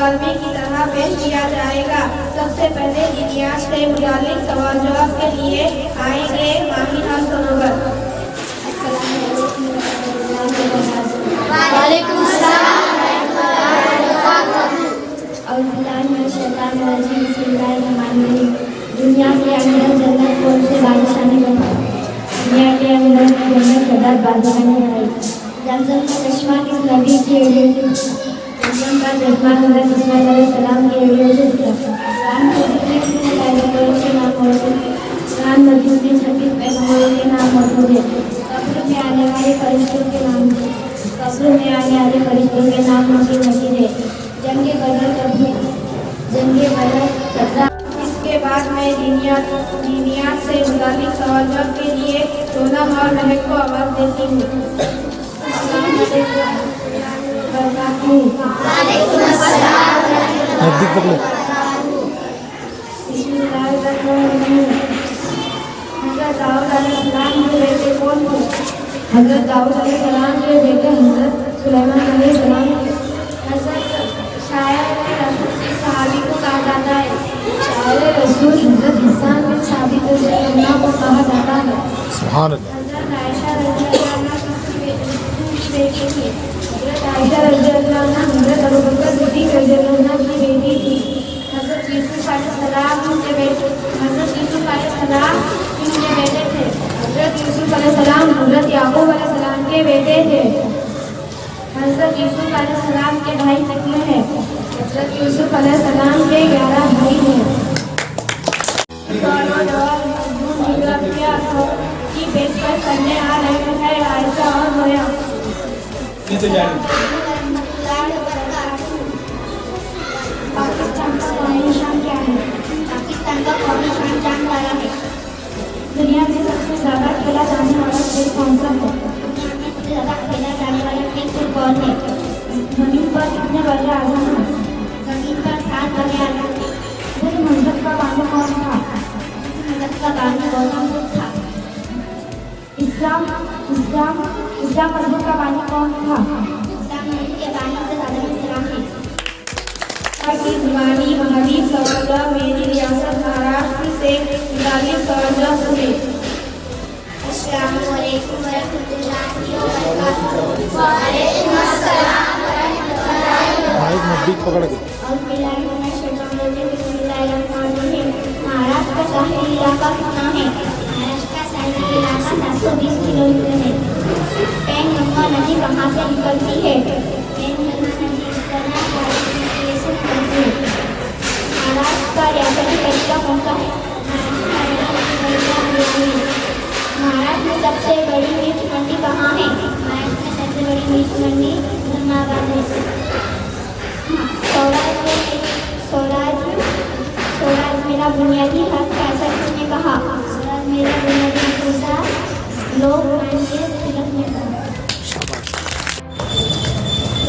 मुकालमे की तरह पेश किया जाएगा। सबसे पहले इतिहास से मुतालिक सवाल जवाब के लिए आएंगे माहिर अल सरोवर। वालेकुम सलाम। दुनिया के अंदर जन्नत कौन से बादशाह ने बनाई? दुनिया के अंदर जन्नत सदा बादशाह ने बनाई। जमजम का चश्मा किस नबी की एड़ियों से उठा? जमजम का चश्मा हज़रत इस्माइल अलैहिस्सलाम की एड़ियों से उठा। कुरान मजीद में कितने पैगंबरों के नाम मौजूद है? कुरान मजीद में 26 पैगंबरों के नाम मौजूद है। कब्र में आने वाले फरिश्तों के नाम है। कब्र में आने वाले फरिश्तों के नाम मजीद है। जंगे बदर कभी जंगे बदर सदा। इसके बाद में दीनियात से मुतालिक सवाल जवाब के लिए सोनम और महक को आवाज़ देती हूँ। हज़रत दाऊद अलैहिस्सलाम के बेटे हज़रत सुलेमान अलैहिस्सलाम। सहाबी को कहा जाता है। शायर रसूल हज़रत हसन बिन साबित रज़ियल्लाहु को कहा जाता है। सुभान अल्लाह। हज़रत आयशा रज़ियल्लाहु अन्हा की बेटी थी। हज़रत आयशा रज़ियल्लाहु अन्हा हज़रत अबू बकर सिद्दीक़ रज़ियल्लाहु अन्हु की बेटी थी। हज़रत यूसुफ अलैहिस्सलाम उनके बेटे थे। हज़रत यूसुफ अलैहिस्सलाम हज़रत याकूब अलैहिस्सलाम के बेटे थे। हज़रत यूसुफ अलैहिस्सलाम के भाई कितने हैं? हज़रत यूसुफ अलैहिस्सलाम के 11 भाई हैं। की पेशकश करने आ रहे हैं आयशा और मोया। पाकिस्तान का कौमी निशान क्या है? पाकिस्तान का कौमी निशान चांद तारा है। दुनिया में सबसे ज़्यादा खेला जाने वाला खेल कौन सा है? दुनिया में सबसे ज़्यादा खेला जाने वाला खेल कौन है? ज़मीन पर कितने बड़े आज़म हैं? ज़मीन पर 7 बड़े आज़म हैं। इस मस्जिद का बानी कौन था? इस मस्जिद का बानी गौतम बुद्ध था। इस्लाम मस्जिद का बानी कौन था? इस्लाम मस्जिद के बानी हज़रत आदम अलैहिस्सलाम है। की ज़ुबानी महदीब सवाल मेरी रियासत महाराष्ट्र से मुतालिक सवाल सुने। अस्सलामु अलैकुम वरहमतुल्लाहि वबरकातुहू। वालेकुम अस्सलाम वरहमतुल्लाहि वबरकातुहू। महाराष्ट्र का शहरी इलाका कितना है? महाराष्ट्र का शहरी इलाका 720 किलोमीटर है। पेंगंगा नदी कहाँ से निकलती है? पेंगंगा नदी महाराष्ट्र का रियासती तरीका कौन सा है? महाराष्ट्र में सबसे बड़ी मिर्च मंडी कहाँ है? महाराष्ट्र में सबसे बड़ी मिर्च मंडी धर्माबाद है। स्वराज मेरा बुनियादी हक ऐसा किसने कहा? स्वराज मेरा बुनियादी हक ऐसा लोग मानेंगे तिलक ने कहा।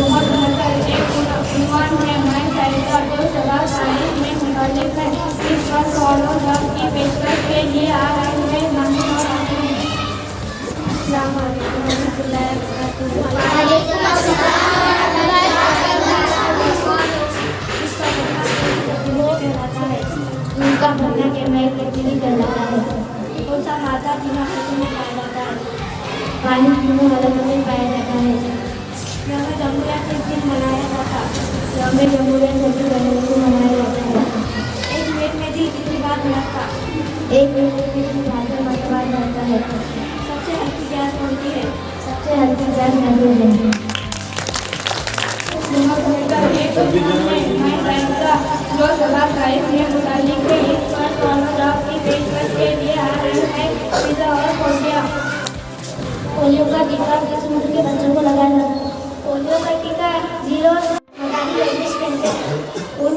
बहुत बेहतर एक अनुमान है। मैं पहला जो सवाल साइंस में मुतालिक है इस पर सवालों जवाब की पेशकश के लिए आ रहे हैं माहिर और अस्सलाम वालेकुम वरहमतुल्लाहि वबरकातुहू। वालेकुम अस्सलाम उनका बनना के मैं कितनी कहलाता है? कौन सा मादा बिना हाथों में पाया जाता है? पानी तीनों हालतों में पाया जाता है। यह जमहूरिया किस दिन मनाया जाता है? यह जमहूरिया 26 जनवरी को मनाया जाता है। एक मिनट में दिल कितनी बार धड़कता? एक मिनट में दिल 72 मरतबा धड़कता है। सबसे हल्की गैस कौन सी है? सबसे हल्की गैस मौजूद है। जो सवाल साइंस में मुतालिक है इस पर सवालों जवाब की पेशकश के लिए आ रहे हैं पिज़्ज़ा और पोलियो। पोलियो का टीका किस उम्र के बच्चों को लगाया जाता है? पोलियो का टीका 0 से 45 वर्ष के पूर्व